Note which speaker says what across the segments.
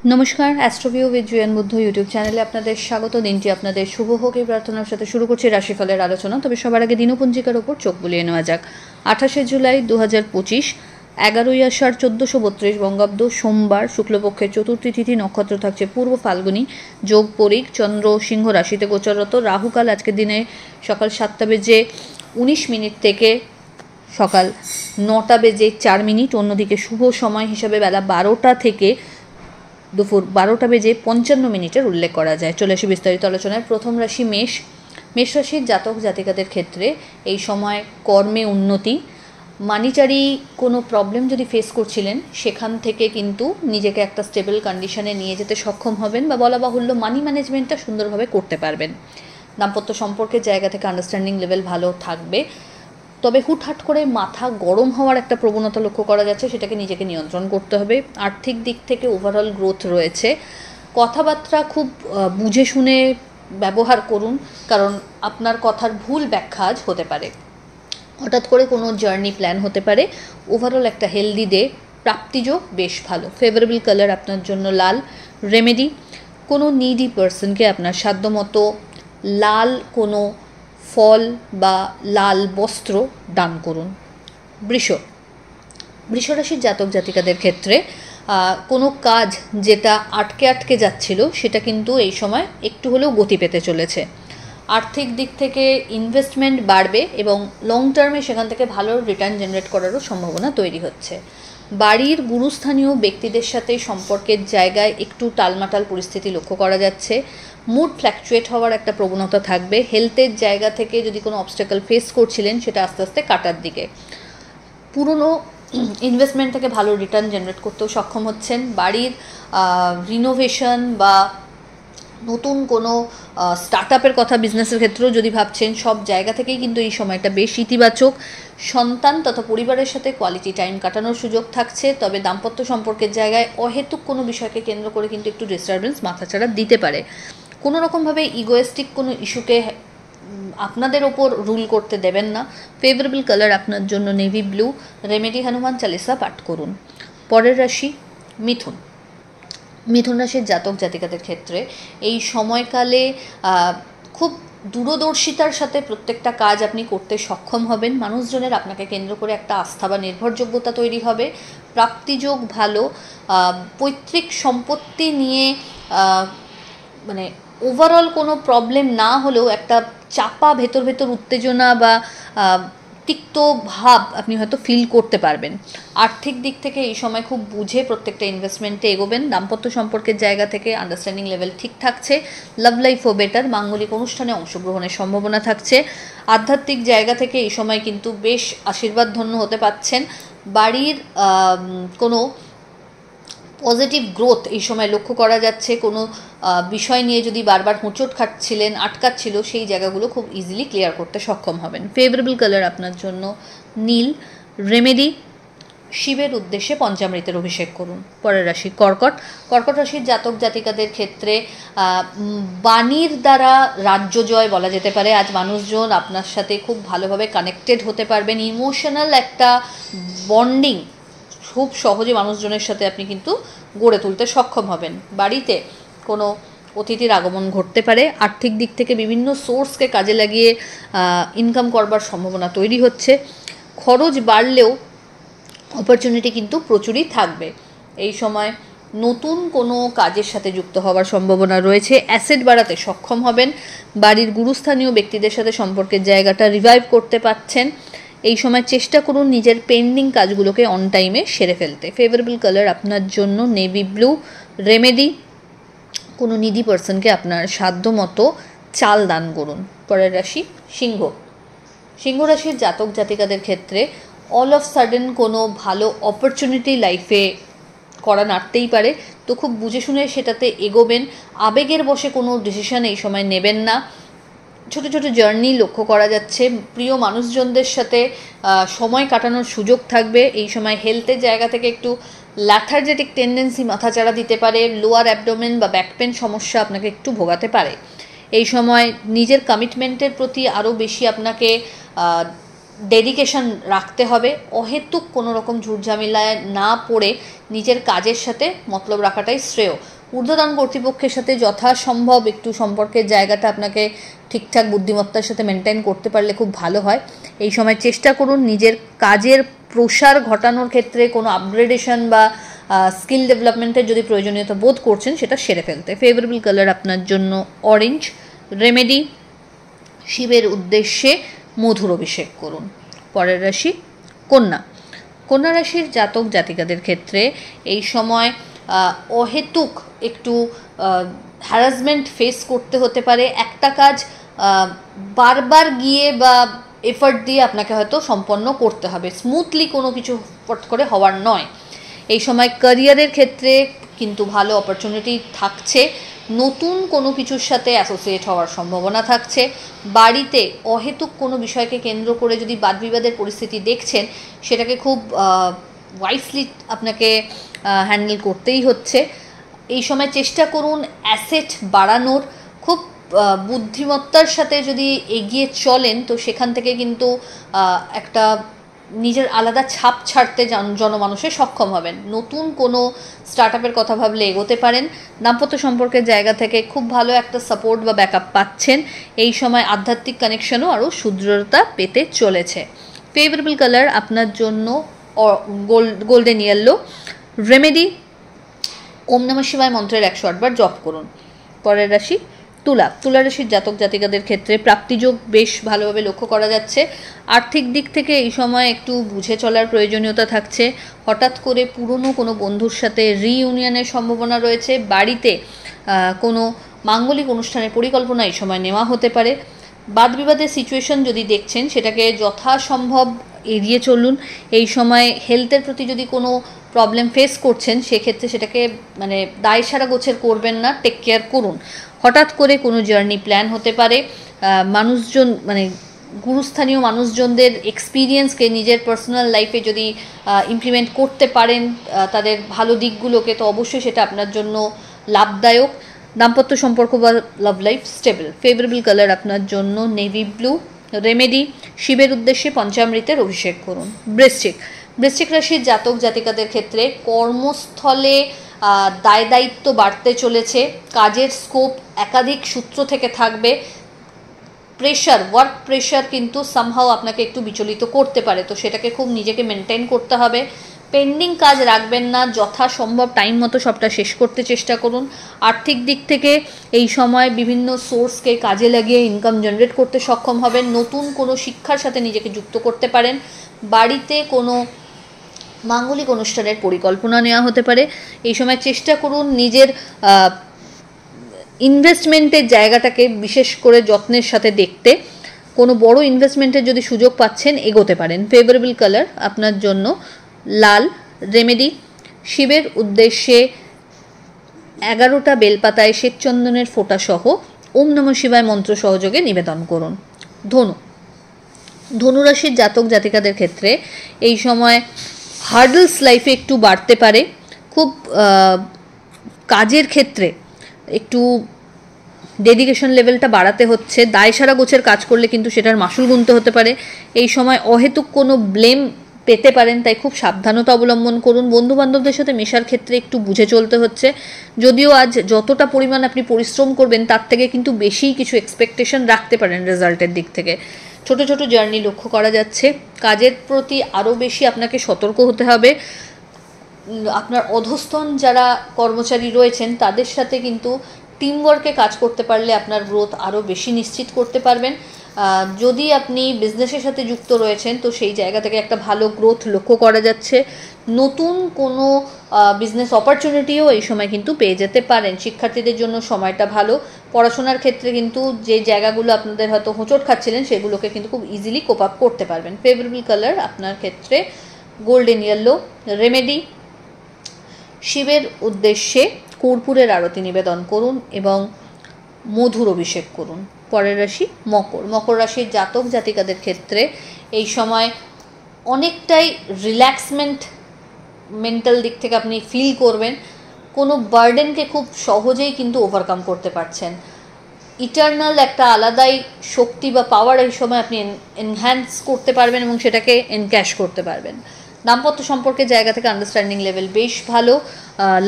Speaker 1: নমস্কার, অ্যাস্ট্রোভিউ with জুয়েন Buddha YouTube চ্যানেলে আপনাদের স্বাগত। দিনটি আপনাদের শুভ হোক এই প্রার্থনার সাথে শুরু করছি রাশিফলের আলোচনা। তবে সবার আগে দিনপঞ্জিকার ওপর চোখ বুলিয়ে নেওয়া যাক। 28শে জুলাই 2025, 11ই আষাঢ় 1432 বঙ্গাব্দ, সোমবার, শুক্লপক্ষের চতুর্থী তিথি, নক্ষত্র থাকছে পূর্ব ফাল্গুনী, যোগ পরিক, চন্দ্র সিংহ রাশিতে গোচররত। রাহুকাল আজকের দিনে সকাল 7:19 থেকে সকাল 9:04। অন্যদিকে শুভ সময় হিসাবে বেলা 12টা থেকে দুপুর 12:55 উল্লেখ করা যায়। চলে আসি বিস্তারিত আলোচনায়। প্রথম রাশি মেষ। মেষ রাশির জাতক জাতিকাদের ক্ষেত্রে এই সময় কর্মে উন্নতি, মানিটারি কোনো প্রবলেম যদি ফেস করছিলেন সেখান থেকে কিন্তু নিজেকে একটা স্টেবল কন্ডিশনে নিয়ে যেতে সক্ষম হবেন, বা বলা বাহুল্য মানি ম্যানেজমেন্টটা সুন্দরভাবে করতে পারবেন। দাম্পত্য সম্পর্কের জায়গা থেকে আন্ডারস্ট্যান্ডিং লেভেল ভালো থাকবে, তবে হুটহাট করে মাথা গরম হওয়ার একটা প্রবণতা লক্ষ্য করা যাচ্ছে, সেটাকে নিজেকে নিয়ন্ত্রণ করতে হবে। আর্থিক দিক থেকে ওভারঅল গ্রোথ রয়েছে। কথাবার্তা খুব বুঝে শুনে ব্যবহার করুন, কারণ আপনার কথার ভুল ব্যাখ্যা আজ হতে পারে। হঠাৎ করে কোনো জার্নি প্ল্যান হতে পারে। ওভারঅল একটা হেলদি ডে। প্রাপ্তিযোগ বেশ ভালো। ফেভারেবল কালার আপনার জন্য লাল। রেমেডি, কোনো নিডি পার্সনকে আপনার সাধ্যমতো লাল কোনো ফল বা লাল বস্ত্র দান করুন। বৃষ রাশির জাতক জাতিকাদের ক্ষেত্রে কোনো কাজ যেটা আটকে যাচ্ছিল সেটা কিন্তু এই সময় একটু হলেও গতি পেতে চলেছে। আর্থিক দিক থেকে ইনভেস্টমেন্ট বাড়বে এবং লং টার্মে সেখান থেকে ভালো রিটার্ন জেনারেট করারও সম্ভাবনা তৈরি হচ্ছে। বাড়ির গুরুস্থানীয় ব্যক্তিদের সাথে সম্পর্কের জায়গায় একটু টালমাটাল পরিস্থিতি লক্ষ্য করা যাচ্ছে। মুড ফ্ল্যাকচুয়েট হওয়ার একটা প্রবণতা থাকবে। হেলথের জায়গা থেকে যদি কোনো অবস্টাকল ফেস করছিলেন সেটা আস্তে আস্তে কাটার দিকে। পুরনো ইনভেস্টমেন্ট থেকে ভালো রিটার্ন জেনারেট করতেও সক্ষম হচ্ছেন। বাড়ির রিনোভেশন বা নতুন কোনো স্টার্ট আপের কথা বিজনেসের ক্ষেত্রেও যদি ভাবছেন, সব জায়গা থেকেই কিন্তু এই সময়টা বেশ ইতিবাচক। সন্তান তথা পরিবারের সাথে কোয়ালিটি টাইম কাটানোর সুযোগ থাকছে, তবে দাম্পত্য সম্পর্কের জায়গায় অহেতুক কোনো বিষয়কে কেন্দ্র করে কিন্তু একটু ডিস্টারবেন্স মাথাচাড়া দিতে পারে। কোনো রকমভাবে ইগোয়েস্টিক কোনো ইস্যুকে আপনাদের ওপর রুল করতে দেবেন না। ফেভারেবল কালার আপনার জন্য navy blue. Remedy Hanuman Chalisa পাঠ করুন। পরের রাশি মিথুন। মিথুন রাশির জাতক জাতিকাদের ক্ষেত্রে এই সময়কালে খুব দূরদর্শিতার সাথে প্রত্যেকটা কাজ আপনি করতে সক্ষম হবেন। মানুষজনের আপনাকে কেন্দ্র করে একটা আস্থা বা নির্ভরযোগ্যতা তৈরি হবে। প্রাপ্তিযোগ ভালো। পৈতৃক সম্পত্তি নিয়ে মানে ওভারঅল কোনো প্রবলেম না হলেও একটা চাপা ভেতর উত্তেজনা বা তিক্ত ভাব আপনি হয়তো ফিল করতে পারবেন। আর্থিক দিক থেকে এই সময় খুব বুঝে প্রত্যেকটা ইনভেস্টমেন্টে এগোবেন। দাম্পত্য সম্পর্কের জায়গা থেকে আন্ডারস্ট্যান্ডিং লেভেল ঠিক থাকছে। লাভ লাইফও বেটার। মাঙ্গলিক অনুষ্ঠানে অংশগ্রহণের সম্ভাবনা থাকছে। আধ্যাত্মিক জায়গা থেকে এই সময় কিন্তু বেশ আশীর্বাদ ধন্য হতে পারছেন। বাড়ির কোনো পজিটিভ গ্রোথ এই সময় লক্ষ্য করা যাচ্ছে। কোনো বিষয় নিয়ে যদি বারবার হোঁচট খাচ্ছিলেন, আটকাচ্ছিল, সেই জায়গাগুলো খুব ইজিলি ক্লিয়ার করতে সক্ষম হবেন। ফেভারেবল কালার আপনার জন্য নীল। রেমেডি, শিবের উদ্দেশ্যে পঞ্চামৃতের অভিষেক করুন। পরের রাশি কর্কট। কর্কট রাশির জাতক জাতিকাদের ক্ষেত্রে বাণীর দ্বারা রাজ্য জয় বলা যেতে পারে। আজ মানুষজন আপনার সাথে খুব ভালোভাবে কানেক্টেড হতে পারবেন। ইমোশনাল একটা বন্ডিং খুব সহজে মানুষজনের সাথে আপনি কিন্তু গড়ে তুলতে সক্ষম হবেন। বাড়িতে কোনো অতিথির আগমন ঘটতে পারে। আর্থিক দিক থেকে বিভিন্ন সোর্সকে কাজে লাগিয়ে ইনকাম করবার সম্ভাবনা তৈরি হচ্ছে। খরচ বাড়লেও অপরচুনিটি কিন্তু প্রচুরই থাকবে। এই সময় নতুন কোনো কাজের সাথে যুক্ত হওয়ার সম্ভাবনা রয়েছে। অ্যাসেট বাড়াতে সক্ষম হবেন। বাড়ির গুরুস্থানীয় ব্যক্তিদের সাথে সম্পর্কের জায়গাটা রিভাইভ করতে পারছেন। এই সময় চেষ্টা করুন নিজের পেন্ডিং কাজগুলোকে অন টাইমে সেরে ফেলতে। ফেভারেবল কালার আপনার জন্য নেভি ব্লু। রেমেডি, কোনো নিডি পার্সনকে আপনার সাধ্য মতো চাল দান করুন। পরের রাশি সিংহ। সিংহ রাশির জাতক জাতিকাদের ক্ষেত্রে অল অফ সাডেন কোনো ভালো অপরচুনিটি লাইফে করা নাড়তেই পারে, তো খুব বুঝে শুনে সেটাতে এগোবেন। আবেগের বশে কোনো ডিসিশন এই সময় নেবেন না। ছোট ছোট জার্নি লক্ষ্য করা যাচ্ছে। প্রিয় মানুষজনদের সাথে সময় কাটানোর সুযোগ থাকবে। এই সময় হেলথের জায়গা থেকে একটু ল্যাথার্জেটিক টেন্ডেন্সি মাথাচাড়া দিতে পারে। লোয়ার অ্যাবডোমেন বা ব্যাকপেন সমস্যা আপনাকে একটু ভোগাতে পারে। এই সময় নিজের কমিটমেন্টের প্রতি আরও বেশি আপনাকে ডেডিকেশন রাখতে হবে, অহেতুক কোনো রকম ঝুটঝামেলায় না পড়ে নিজের কাজের সাথে মতলব রাখাটাই শ্রেয়। ঊর্ধ্বতন কর্তৃপক্ষের সাথে যথাসম্ভব একটু সম্পর্কের জায়গাটা আপনাকে ঠিকঠাক বুদ্ধিমত্তার সাথে মেনটেন করতে পারলে খুব ভালো হয়। এই সময় চেষ্টা করুন নিজের কাজের প্রসার ঘটানোর ক্ষেত্রে কোনো আপগ্রেডেশন বা স্কিল ডেভেলপমেন্টের যদি প্রয়োজনীয়তা বোধ করছেন সেটা সেরে ফেলতে। ফেভারেবল কালার আপনার জন্য অরেঞ্জ। রেমেডি, শিবের উদ্দেশ্যে মধুর অভিষেক করুন। পরের রাশি কন্যা। কন্যা রাশির জাতক জাতিকাদের ক্ষেত্রে এই সময় অহেতুক একটু হ্যারাসমেন্ট ফেস করতে হতে পারে। একটা কাজ বারবার গিয়ে বা এফর্ট দিয়ে আপনাকে হয়তো সম্পন্ন করতে হবে, স্মুথলি কোনো কিছু ফট করে হওয়ার নয়। এই সময় ক্যারিয়ারের ক্ষেত্রে কিন্তু ভালো অপরচুনিটি থাকছে, নতুন কোনো কিছুর সাথে অ্যাসোসিয়েট হওয়ার সম্ভাবনা থাকছে। বাড়িতে অহেতুক কোনো বিষয়কে কেন্দ্র করে যদি বাদবিবাদের পরিস্থিতি দেখছেন, সেটাকে খুব ওয়াইসলি আপনাকে হ্যান্ডেল করতেই হচ্ছে। এই সময় চেষ্টা করুন অ্যাসেট বাড়ানোর, খুব বুদ্ধিমত্তার সাথে যদি এগিয়ে চলেন তো সেখান থেকে কিন্তু একটা নিজের আলাদা ছাপ ছাড়তে জনমানুষে সক্ষম হবেন। নতুন কোনো স্টার্ট আপের কথা ভাবলে এগোতে পারেন। দাম্পত্য সম্পর্কের জায়গা থেকে খুব ভালো একটা সাপোর্ট বা ব্যাকআপ পাচ্ছেন। এই সময় আধ্যাত্মিক কানেকশনও আরও সুদৃঢ়তা পেতে চলেছে। ফেভারেবল কালার আপনার জন্য গোল্ডেন ইয়েলো। রেমেডি, ওম নমঃ শিবায় মন্ত্রের 108 বার জপ করুন। পরের রাশি তুলা। তুলা রাশির জাতক জাতিকাদের ক্ষেত্রে প্রাপ্তিযোগ বেশ ভালোভাবে লক্ষ্য করা যাচ্ছে। আর্থিক দিক থেকে এই সময় একটু বুঝে চলার প্রয়োজনীয়তা থাকছে। হঠাৎ করে পুরনো কোনো বন্ধুর সাথে রিইউনিয়নের সম্ভাবনা রয়েছে। বাড়িতে কোনো মাঙ্গলিক অনুষ্ঠানের পরিকল্পনা এই সময় নেওয়া হতে পারে। বাদবিবাদের সিচুয়েশন যদি দেখছেন সেটাকে যথাসম্ভব এড়িয়ে চলুন। এই সময় হেলথের প্রতি যদি কোনো প্রবলেম ফেস করছেন সেক্ষেত্রে সেটাকে দায়সারা গোছের করবেন না, টেক কেয়ার করুন। হঠাৎ করে কোনো জার্নি প্ল্যান হতে পারে। মানুষজন গুরুস্থানীয় মানুষজনদের এক্সপিরিয়েন্সকে নিজের পার্সোনাল লাইফে যদি ইমপ্লিমেন্ট করতে পারেন তাদের ভালো দিকগুলোকে, তো অবশ্যই সেটা আপনার জন্য লাভদায়ক। দাম্পত্য সম্পর্ক বা love life stable. Favourable colour আপনার জন্য নেভি ব্লু। রেমেডি, শিবের উদ্দেশ্যে পঞ্চামৃতের অভিষেক করুন। বৃশ্চিক। বৃশ্চিক রাশির জাতক জাতিকাদের ক্ষেত্রে কর্মস্থলে দায় দায়িত্ব বাড়তে চলেছে। কাজের স্কোপ একাধিক সূত্র থেকে থাকবে। প্রেশার, ওয়ার্ক প্রেশার কিন্তু সামহাও আপনাকে একটু বিচলিত করতে পারে, তো সেটাকে খুব নিজেকে মেনটেন করতে হবে। পেন্ডিং কাজ রাখবেন না, যথাসম্ভব টাইম মতো সবটা শেষ করতে চেষ্টা করুন। আর্থিক দিক থেকে এই সময় বিভিন্ন সোর্সকে কাজে লাগিয়ে ইনকাম জেনারেট করতে সক্ষম হবেন। নতুন কোনো শিক্ষার সাথে নিজেকে যুক্ত করতে পারেন। বাড়িতে কোনো মাঙ্গলিক অনুষ্ঠানের পরিকল্পনা নেওয়া হতে পারে। এই সময় চেষ্টা করুন নিজের ইনভেস্টমেন্টের জায়গাটাকে বিশেষ করে যত্নের সাথে দেখতে। কোনো বড় ইনভেস্টমেন্টের যদি সুযোগ পাচ্ছেন এগোতে পারেন। ফেভারেবল কালার আপনার জন্য লাল। রেমেডি, শিবের উদ্দেশ্যে 11টা বেলপাতায় শ্বেতচন্দনের ফোঁটা সহ ওম নমঃ শিবায় মন্ত্র সহযোগে নিবেদন করুন। ধনু। ধনুরাশির জাতক জাতিকাদের ক্ষেত্রে এই সময় হার্ডলস লাইফে একটু বাড়তে পারে। খুব কাজের ক্ষেত্রে একটু ডেডিকেশন লেভেলটা বাড়াতে হচ্ছে। দায়সারা গোছের কাজ করলে কিন্তু সেটার মাসুল গুনতে হতে পারে। এই সময় অহেতুক কোনো ব্লেম পেতে পারেন, তাই খুব সাবধানতা অবলম্বন করুন। বন্ধুবান্ধবদের সাথে মেশার ক্ষেত্রে একটু বুঝে চলতে হচ্ছে। যদিও আজ যতটা পরিমাণ আপনি পরিশ্রম করবেন তার থেকে কিন্তু বেশিই কিছু এক্সপেকটেশন রাখতে পারেন রেজাল্টের দিক থেকে। ছোট ছোট জার্নি লক্ষ্য করা যাচ্ছে। কাজের প্রতি আরও বেশি আপনাকে সতর্ক হতে হবে। আপনার অধস্তন যারা কর্মচারী রয়েছেন তাদের সাথে কিন্তু টিমওয়ার্কে কাজ করতে পারলে আপনার গ্রোথ আরও বেশি নিশ্চিত করতে পারবেন। যদি আপনি বিজনেসের সাথে যুক্ত রয়েছেন তো সেই জায়গা থেকে একটা ভালো গ্রোথ লক্ষ্য করা যাচ্ছে। নতুন কোনো বিজনেস অপরচুনিটিও এই সময় কিন্তু পেয়ে যেতে পারেন। শিক্ষার্থীদের জন্য সময়টা ভালো। পড়াশোনার ক্ষেত্রে কিন্তু যে জায়গাগুলো আপনাদের হয়তো হোঁচট খাচ্ছিলেন সেগুলোকে কিন্তু খুব ইজিলি কোপ আপ করতে পারবেন। ফেভারেবল কালার আপনার ক্ষেত্রে গোল্ডেন ইয়েলো। রেমেডি, শিবের উদ্দেশ্যে কর্পূরের আরতি নিবেদন করুন এবং মধুর অভিষেক করুন। পরের রাশি মকর। মকর রাশির জাতক জাতিকাদের ক্ষেত্রে এই সময় অনেকটাই রিল্যাক্সমেন্ট মেন্টাল দিক থেকে আপনি ফিল করবেন। কোনো বার্ডেনকে খুব সহজেই কিন্তু ওভারকাম করতে পারছেন। ইটারনাল একটা আলাদাই শক্তি বা পাওয়ার এই সময় আপনি এনহ্যান্স করতে পারবেন এবং সেটাকে এনক্যাশ করতে পারবেন। দাম্পত্য সম্পর্কের জায়গা থেকে আন্ডারস্ট্যান্ডিং লেভেল বেশ ভালো,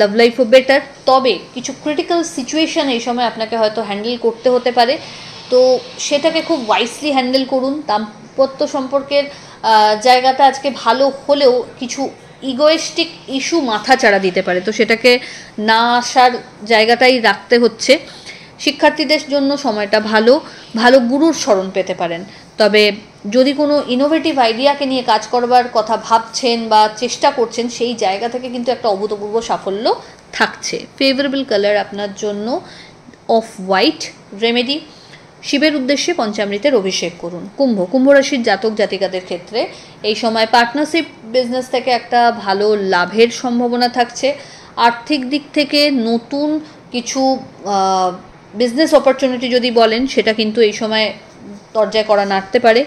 Speaker 1: লাভ লাইফও বেটার। তবে কিছু ক্রিটিক্যাল সিচুয়েশান এই সময় আপনাকে হয়তো হ্যান্ডেল করতে হতে পারে, তো সেটাকে খুব ওয়াইসলি হ্যান্ডেল করুন। দাম্পত্য সম্পর্কের জায়গাটা আজকে ভালো হলেও কিছু ইগোয়েস্টিক ইস্যু মাথা চাড়া দিতে পারে, তো সেটাকে না আসার জায়গাটাই রাখতে হচ্ছে। শিক্ষার্থীদের জন্য সময়টা ভালো, ভালো গুরুর স্মরণ পেতে পারেন। তবে যদি কোনো ইনোভেটিভ আইডিয়াকে নিয়ে কাজ করবার কথা ভাবছেন বা চেষ্টা করছেন, সেই জায়গা থেকে কিন্তু একটা অভূতপূর্ব সাফল্য থাকছে। ফেভারেবল কালার আপনার জন্য অফ হোয়াইট। রেমেডি, শিবের উদ্দেশ্যে পঞ্চামৃতের অভিষেক করুন। কুম্ভ রাশির জাতক জাতিকাদের ক্ষেত্রে এই সময় পার্টনারশিপ বিজনেস থেকে একটা ভালো লাভের সম্ভাবনা থাকছে। আর্থিক দিক থেকে নতুন কিছু বিজনেস অপরচুনিটি যদি বলেন, সেটা কিন্তু এই সময় দরজায় করা নাড়তে পারে।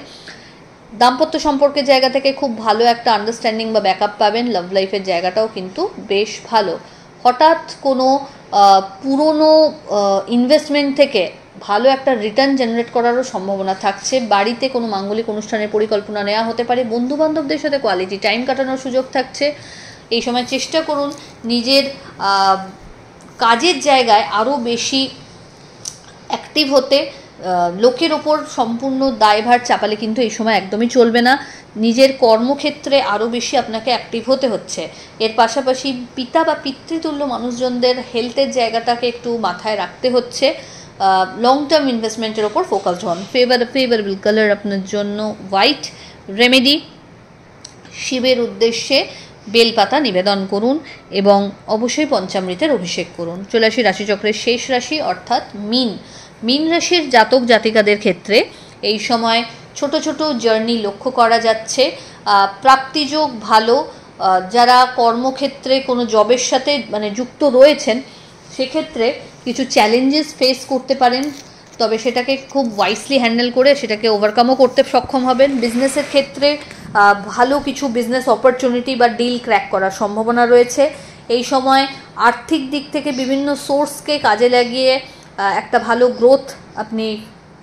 Speaker 1: দাম্পত্য সম্পর্কের জায়গা থেকে খুব ভালো একটা আন্ডারস্ট্যান্ডিং বা ব্যাকআপ পাবেন। লাভ লাইফের জায়গাটাও কিন্তু বেশ ভালো। হঠাৎ কোনো পুরনো ইনভেস্টমেন্ট থেকে ভালো একটা রিটার্ন জেনারেট করারও সম্ভাবনা থাকছে। বাড়িতে কোনো মাঙ্গলিক অনুষ্ঠানের পরিকল্পনা নেওয়া হতে পারে। বন্ধুবান্ধবদের সাথে কোয়ালিটি টাইম কাটানোর সুযোগ থাকছে। এই সময় চেষ্টা করুন নিজের কাজের জায়গায় আরও বেশি অ্যাক্টিভ হতে। লোকের ওপর সম্পূর্ণ দায়ভার চাপালে কিন্তু এই সময় একদমই চলবে না। নিজের কর্মক্ষেত্রে আরও বেশি আপনাকে অ্যাক্টিভ হতে হচ্ছে। এর পাশাপাশি পিতা বা পিতৃতুল্য মানুষজনদের হেলথের জায়গাটাকে একটু মাথায় রাখতে হচ্ছে। লং টার্ম ইনভেস্টমেন্টের ওপর ফোকাসড হন। ফেভারেবল কালার আপনার জন্য হোয়াইট। রেমেডি, শিবের উদ্দেশ্যে বেলপাতা নিবেদন করুন এবং অবশ্যই পঞ্চামৃতের অভিষেক করুন। চলে আসি রাশিচক্রের শেষ রাশি অর্থাৎ মীন রাশির জাতক জাতিকাদের ক্ষেত্রে এই সময় ছোট ছোট জার্নি লক্ষ্য করা যাচ্ছে। প্রাপ্তিযোগ ভালো। যারা কর্মক্ষেত্রে কোনো জবের সাথে যুক্ত রয়েছেন, সেক্ষেত্রে কিছু চ্যালেঞ্জেস ফেস করতে পারেন, তবে সেটাকে খুব ওয়াইসলি হ্যান্ডেল করে সেটাকে ওভারকামও করতে সক্ষম হবেন। বিজনেসের ক্ষেত্রে ভালো কিছু বিজনেস অপরচুনিটি বা ডিল ক্র্যাক করার সম্ভাবনা রয়েছে। এই সময় আর্থিক দিক থেকে বিভিন্ন সোর্সকে কাজে লাগিয়ে একটা ভালো গ্রোথ আপনি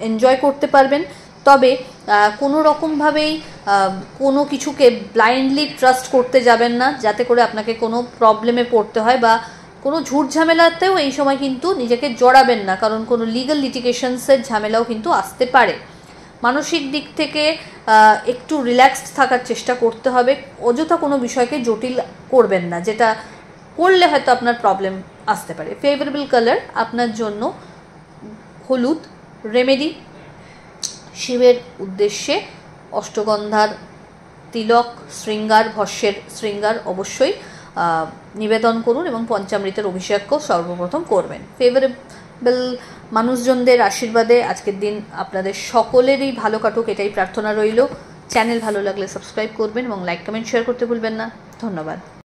Speaker 1: এনজয় করতে পারবেন। তবে কোনো রকমভাবেই কোনো কিছুকে ব্লাইন্ডলি ট্রাস্ট করতে যাবেন না, যাতে করে আপনাকে কোনো প্রবলেমে পড়তে হয়, বা কোনো ঝুট ঝামেলাতেও এই সময় কিন্তু নিজেকে জড়াবেন না, কারণ কোনো লিগ্যাল লিটিগেশনসের ঝামেলাও কিন্তু আসতে পারে। মানসিক দিক থেকে একটু রিল্যাক্সড থাকার চেষ্টা করতে হবে। অযথা কোনো বিষয়কে জটিল করবেন না, যেটা করলে হয়তো আপনার প্রবলেম আসতে পারে। ফেভারেবল কালার আপনার জন্য হলুদ। রেমেডি, শিবের উদ্দেশ্যে অষ্টগন্ধার তিলক, শৃঙ্গার, ভস্যের শৃঙ্গার অবশ্যই নিবেদন করুন এবং পঞ্চামৃতের অভিষেকও সর্বপ্রথম করবেন। ফেভারেবল মানুষজনদের আশীর্বাদে আজকের দিন আপনাদের সকলেরই ভালো কাটুক, এটাই প্রার্থনা রইল। চ্যানেল ভালো লাগলে সাবস্ক্রাইব করবেন এবং লাইক কমেন্ট শেয়ার করতে ভুলবেন না। ধন্যবাদ।